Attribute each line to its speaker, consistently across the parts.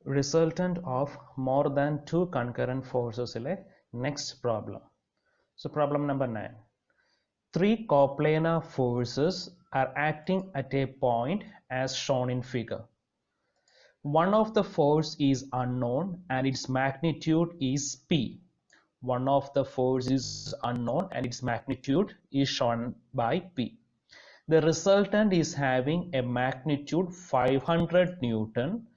Speaker 1: resultant of more than two concurrent forces ile next problem. So problem number 9. Three coplanar forces are acting at a point as shown in figure. One of the force is unknown and its magnitude is P. One of the force is unknown and its magnitude is shown by P. The resultant is having a magnitude 500 Newton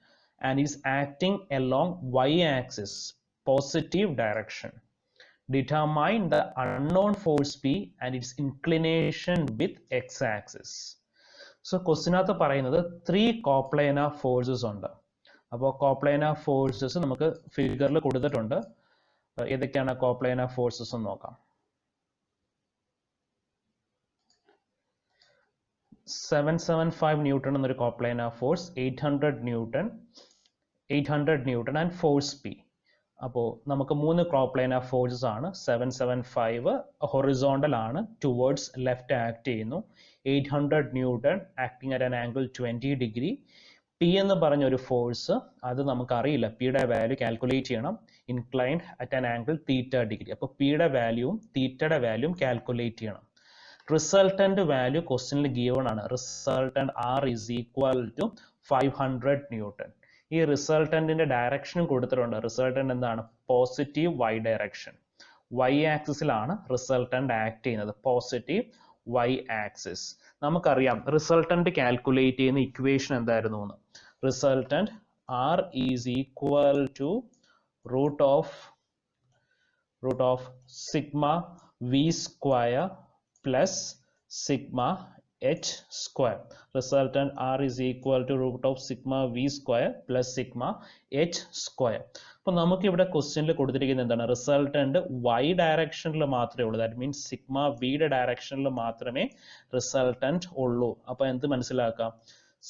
Speaker 1: and is acting along y-axis, positive direction. Determine the unknown force P and its inclination with x-axis. So ക്വസ്റ്റിനകത്ത് പറയുന്നത് 3 coplanar forces ഉണ്ട്. അപ്പോൾ coplanar forces നമുക്ക് ഫിഗറിൽ കൊടുത്തിട്ടുണ്ട്. ഏതൊക്കെയാണ് coplanar forces എന്ന് നോക്കാം. 775 newton എന്നൊരു coplanar force, 800 newton and force P. അപ്പോൾ നമുക്ക് 3 കോപ്ലാനാർ ഫോഴ്സസ് ആണ്. 775 ഹൊറിസോണ്ടൽ ആണ്, ടുവേർഡ്സ് ലെഫ്റ്റ് ആക്ട് ചെയ്യുന്നു. 800 newton acting at an angle 20 degree. P എന്ന് പറഞ്ഞ ഒരു ഫോഴ്സ്, അത് നമുക്കറിയില്ല, പിയുടെ വാല്യൂ കാൽക്കുലേറ്റ് ചെയ്യണം. Inclined at an angle theta degree. അപ്പോൾ പിയുടെ വാല്യൂവും തീറ്റയുടെ വാല്യൂവും കാൽക്കുലേറ്റ് ചെയ്യണം. റിസൾട്ടന്റ് വാല്യൂ ക്വസ്റ്റ്യനിൽ ഗിവൺ ആണ്. Resultant R is equal to 500 newton. ഈ റിസൾട്ടന്റിന്റെ ഡയറക്ഷനും കൊടുത്തിട്ടുണ്ട്. റിസൾട്ടന്റ് എന്താണ്? Positive Y direction. വൈ ആക്സിസിലാണ് റിസൾട്ടന്റ് ആക്ട് ചെയ്യുന്നത്, പോസിറ്റീവ് വൈ ആക്സിസ്. നമുക്കറിയാം റിസൾട്ടന്റ് കാൽക്കുലേറ്റ് ചെയ്യുന്ന ഇക്വേഷൻ എന്തായിരുന്നു എന്ന്. Resultant R is equal to root of sigma V square plus sigma h square. Resultant R is equal to root of sigma v square plus sigma h square. അപ്പോൾ നമുക്ക് ഇവിടെ ക്വസ്റ്റ്യനിൽ കൊടുത്തിരിക്കുന്നത് എന്താണ്? Resultant y ഡയറക്ഷനിൽ മാത്രമേ ഉള്ളൂ. ദാറ്റ് മീൻസ് സിഗ്മ വിയുടെ ഡയറക്ഷനിൽ മാത്രമേ റിസൾട്ടന്റ് ഉള്ളൂ. അപ്പോൾ എന്ത് മനസ്സിലാക്കാം?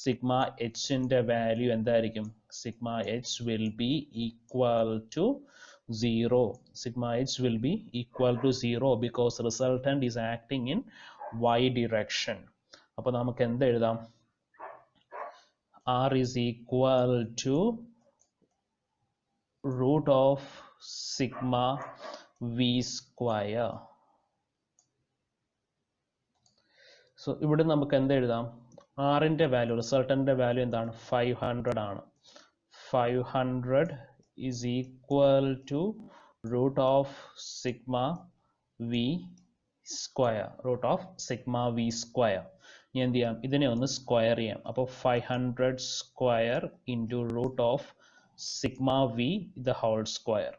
Speaker 1: സിഗ്മ എച്ചിന്റെ വാല്യൂ എന്തായിരിക്കും? Sigma H will be equal to 0. Sigma h will be equal to 0 because resultant is acting in y direction. അപ്പോൾ നമുക്ക് എന്ത് എഴുതാം? R is equal to root of sigma v square. So ഇവിടെ നമുക്ക് എന്ത് എഴുതാം? R ന്റെ വാല്യൂ, റിസൾട്ടന്റിന്റെ വാല്യൂ എന്താണ്? 500 ആണ്. 500 is equal to root of sigma v square. root of sigma v square. ഇനി എന്ത് ചെയ്യാം? ഇതിനെ ഒന്ന് സ്ക്വയർ ചെയ്യാം. അപ്പോൾ 500 square into root of sigma V the whole square.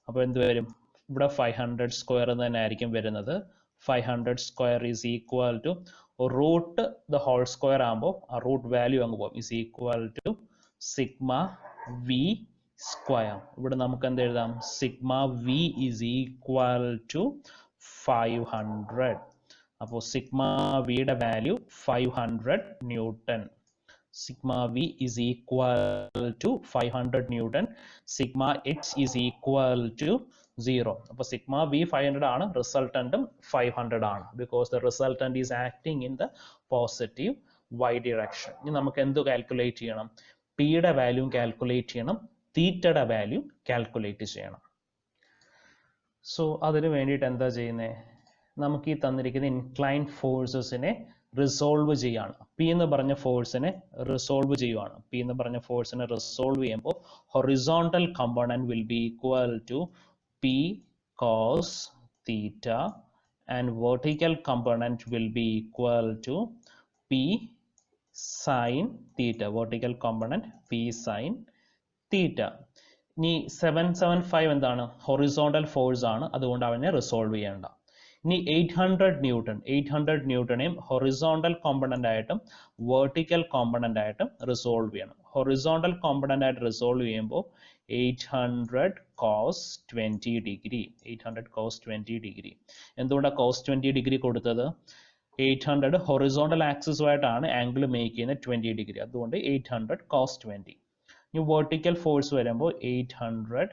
Speaker 1: അപ്പോൾ എന്ത് വരും? ഇവിടെ 500 സ്ക്വയർ എന്ന് തന്നെ ആയിരിക്കും വരുന്നത്. 500 square is equal to root the whole square ആകുമ്പോൾ ആ റൂട്ട് വാല്യൂ അങ്ങ് പോകും. Is equal to sigma V square. ഇവിടെ നമുക്ക് എന്ത് എഴുതാം? Sigma V is equal to 500. അപ്പോൾ സിഗ്മ വിയുടെ value 500 newton. Sigma V is equal to 500 newton. Sigma H is equal to 0. അപ്പോൾ സിഗ്മ വി 500 ആണ്, റിസൾട്ടന്റും 500 ആണ്. Because the resultant is acting in the positive Y direction. ഇനി നമുക്ക് എന്ത് calculate ചെയ്യണം? പിയുടെ വാല്യൂ കാൽക്കുലേറ്റ് ചെയ്യണം, തീറ്റയുടെ വാല്യൂ കാൽക്കുലേറ്റ് ചെയ്യണം. സോ അതിന് വേണ്ടിയിട്ട് എന്താ ചെയ്യുന്നത്? നമുക്ക് ഈ തന്നിരിക്കുന്ന ഇൻക്ലൈൻഡ് ഫോഴ്സസിനെ റിസോൾവ് ചെയ്യാണ്. പി എന്ന് പറഞ്ഞ ഫോഴ്സിനെ റിസോൾവ് ചെയ്യുവാണ്. പി എന്ന് പറഞ്ഞ ഫോഴ്സിനെ റിസോൾവ് ചെയ്യുമ്പോൾ horizontal component will be equal to P cos theta and vertical component will be equal to P sine theta. Vertical component P sine theta. ഇനി 775 എന്താണ്? ഹൊറിസോണ്ടൽ ഫോഴ്സ് ആണ്, അതുകൊണ്ട് അവനെ റിസോൾവ് ചെയ്യേണ്ട. ഇനി 800 ന്യൂട്ടണെയും ഹൊറിസോണ്ടൽ കോമ്പണന്റ് ആയിട്ടും വെർട്ടിക്കൽ കോമ്പണന്റ് ആയിട്ടും resolve ചെയ്യണം. ഹൊറിസോണ്ടൽ കോമ്പണന്റ് ആയിട്ട് റിസോൾവ് ചെയ്യുമ്പോൾ 800 cos 20 ഡിഗ്രി. 800 cos 20 degree. എന്തുകൊണ്ടാണ് cos 20 ഡിഗ്രി കൊടുത്തത്? 800 ഹൊറിസോണ്ടൽ ആക്സിസുമായിട്ടാണ് ആംഗിൾ മേക്ക് ചെയ്യുന്നത് 20 ഡിഗ്രി. അതുകൊണ്ട് 800 cos 20. ഇനി വെർട്ടിക്കൽ ഫോഴ്സ് വരുമ്പോൾ 800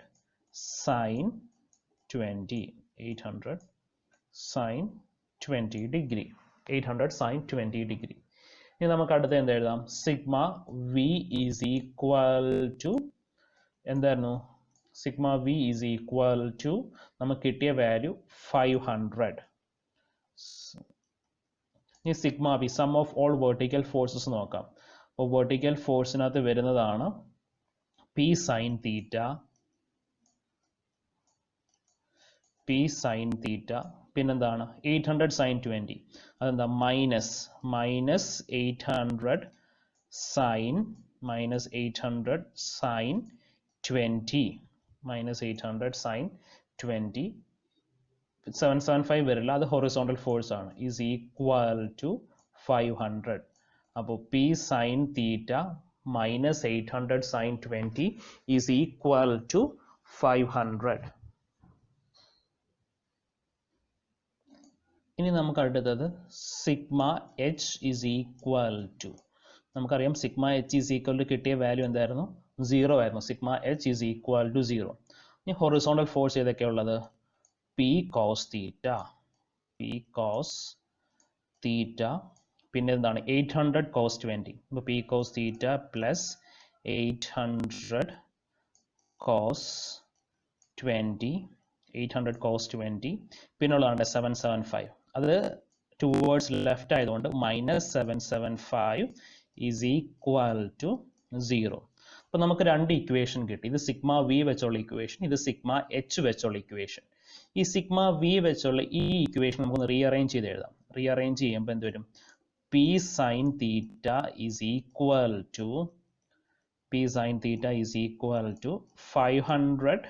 Speaker 1: sin 20. 800 sin 20 degree. 800 sin 20 degree. ഇനി നമുക്ക് അടുത്ത എന്ത് എഴുതാം? Sigma V is equal to എന്തായിരുന്നു? Sigma V is equal to നമുക്ക് കിട്ടിയ വാല്യൂ 500. ഇനി sigma V sum of all vertical forces നോക്കാം. അപ്പോൾ വെർട്ടിക്കൽ ഫോഴ്സിനകത്ത് വരുന്നതാണ് P sine theta, P sine theta, പിന്നെന്താണ് 800 സൈൻ 20, അതെന്താ മൈനസ് 800 സൈൻ 20, മൈനസ് 800 സൈൻ 20, 775 വരില്ല, അത് ഹൊറിസോണ്ടൽ ഫോഴ്സ് ആണ്, ഈസ് ഈക്വൽ ടു 500. അപ്പോൾ P sine theta minus 800 sine 20 is equal to 500. ഇനി നമുക്ക് അടുത്തത് sigma H is equal to, നമുക്കറിയാം sigma H is equal to കിട്ടിയ വാല്യൂ എന്തായിരുന്നു? 0 ആയിരുന്നു. Sigma H is equal to 0. ഇനി ഹൊറിസോണ്ടൽ ഫോഴ്സ് ഏതൊക്കെയുള്ളത്? P cos theta, P cos theta, പിന്നെ എന്താണ് 800 കോസ് 20. അപ്പോൾ P cos theta plus 800 cos 20, 800 cos 20, പിന്നുള്ളതാണ് 775. അത് ടുവേർഡ്സ് ലെഫ്റ്റ് ആയതുകൊണ്ട് മൈനസ് 775 ഈസ് ഈക്വൽ ടു 0. അപ്പോൾ നമുക്ക് രണ്ട് ഇക്വേഷൻ കിട്ടി. ഇത് സിഗ്മ വി വെച്ചുള്ള ഇക്വേഷൻ, ഇത് സിഗ്മ എച്ച് വെച്ചുള്ള ഇക്വേഷൻ. ഈ സിഗ്മ വി വെച്ചുള്ള ഈ ഇക്വേഷൻ നമുക്ക് റീഅറേഞ്ച് ചെയ്ത് എഴുതാം. റീഅറേഞ്ച് ചെയ്യുമ്പോൾ എന്ത് വരും? P sine theta is equal to, P sine theta is equal to 500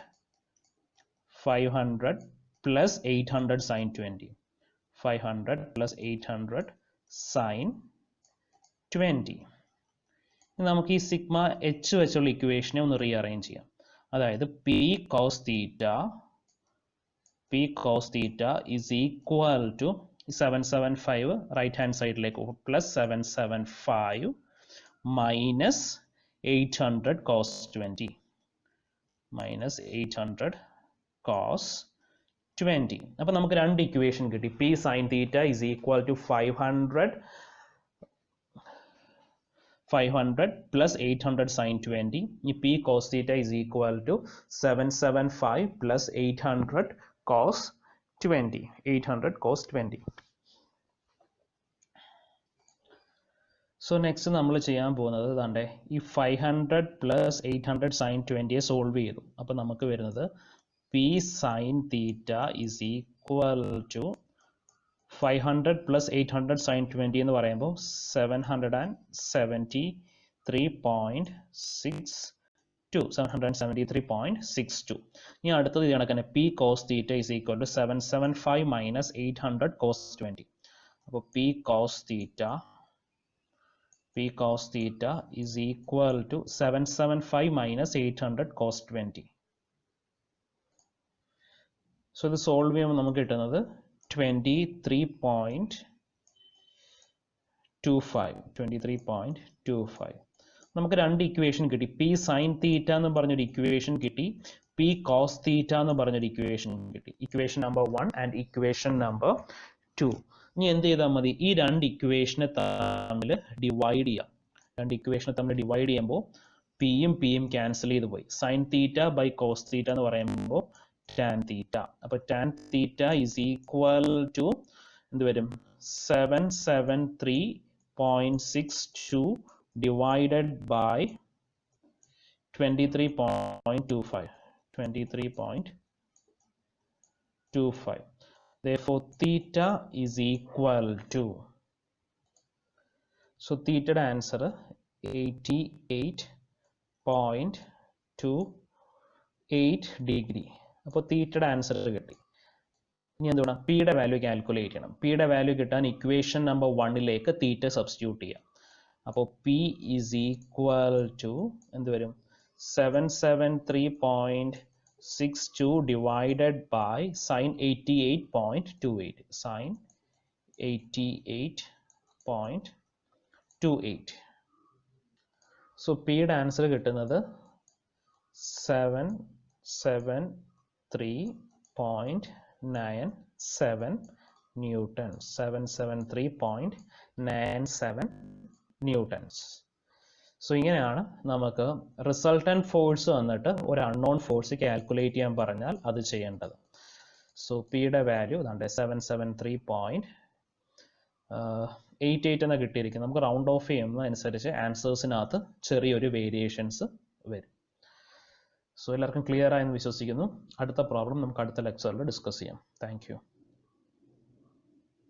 Speaker 1: plus 800 sine 20, 500 plus 800 sine 20. നമുക്ക് ഈ സിഗ്മ എച്ച് വെച്ചുള്ള ഇക്വേഷനെ ഒന്ന് റീഅറേഞ്ച് ചെയ്യാം. അതായത് P cos theta is equal to 775 right hand സൈഡിലേക്ക് plus 775 minus 800 cos 20, minus 800 cos 20. അപ്പോൾ നമുക്ക് രണ്ട് ഇക്വേഷൻ കിട്ടി. P sine theta is equal to 500 plus 800 sine 20. ഈ P cos theta is equal to 775 plus 800 cos 20, 800 cos 20. So next നമ്മൾ ചെയ്യാൻ പോകുന്നത് ഇതാണ്ടേ, ഈ 500 പ്ലസ് 800 സൈൻ 20 സോൾവ് ചെയ്തു. അപ്പോൾ നമുക്ക് വരുന്നത് P sine theta is equal to 500 plus 800 sine 20 എന്ന് പറയുമ്പോൾ 773.62. ഇനി അടുത്തത് ഇത് കണക്ക് തന്നെ P cos theta is equal to 775 minus 800 cos 20. അപ്പോൾ P cos theta is equal to 775 minus 800 cos 20. So ഇത് സോൾവ് ചെയ്യുമ്പോൾ നമുക്ക് കിട്ടുന്നത് 23.25. നമുക്ക് രണ്ട് ഇക്വേഷൻ കിട്ടി. പി സൈൻ തീറ്റ എന്ന് പറഞ്ഞൊരു ഇക്വേഷൻ കിട്ടി, പി കോസ് തീറ്റ എന്ന് പറഞ്ഞൊരു ഇക്വേഷൻ കിട്ടി. Equation number 1 and equation number 2. ഇനി എന്ത് ചെയ്താൽ മതി? ഈ രണ്ട് ഇക്വേഷനെ തമ്മിൽ ഡിവൈഡ് ചെയ്യാം. രണ്ട് ഇക്വേഷനെ തമ്മിൽ ഡിവൈഡ് ചെയ്യുമ്പോൾ പിയും ക്യാൻസൽ ചെയ്ത് പോയി. Sine theta by cos theta എന്ന് പറയുമ്പോൾ ടാൻ തീറ്റ. അപ്പോൾ tan theta is equal to എന്ത് വരും? 773.62 divided by 23.25. Therefore theta is equal to, so theta answer 88.28 degree. അപ്പോൾ തീറ്റയുടെ ആൻസർ കിട്ടി. ഇനി എന്തുവേണം? പിയുടെ വാല്യൂ കാൽക്കുലേറ്റ് ചെയ്യണം. പിയുടെ വാല്യൂ കിട്ടാൻ ഇക്വേഷൻ നമ്പർ 1ലേക്ക് തീറ്റ സബ്സ്റ്റിറ്റ്യൂട്ട് ചെയ്യാം. അപ്പോൾ പി ഈസ് ഈക്വൽ ടു എന്ത് വരും? 773.62 divided by sin 88.28, sin 88.28. So P യുടെ ആൻസർ കിട്ടുന്നത് 773.97 ന്യൂട്ടൺ. 773.97 ന്യൂട്ടൺസ്. സോ ഇങ്ങനെയാണ് നമുക്ക് റിസൾട്ടൻറ്റ് ഫോഴ്സ് വന്നിട്ട് ഒരു അൺനോൺ ഫോഴ്സ് കാൽക്കുലേറ്റ് ചെയ്യാൻ പറഞ്ഞാൽ അത് ചെയ്യേണ്ടത്. സോ പിയുടെ വാല്യൂ ഇതാണ്ട് 773.88 എന്ന് കിട്ടിയിരിക്കുന്നത്. നമുക്ക് റൗണ്ട് ഓഫ് ചെയ്യുന്നതനുസരിച്ച് ആൻസേഴ്സിനകത്ത് ചെറിയൊരു വേരിയേഷൻസ് വരും. സോ എല്ലാവർക്കും ക്ലിയർ ആയെന്ന് വിശ്വസിക്കുന്നു. അടുത്ത പ്രോബ്ലം നമുക്ക് അടുത്ത ലെക്ചറിൽ ഡിസ്കസ് ചെയ്യാം. Thank you.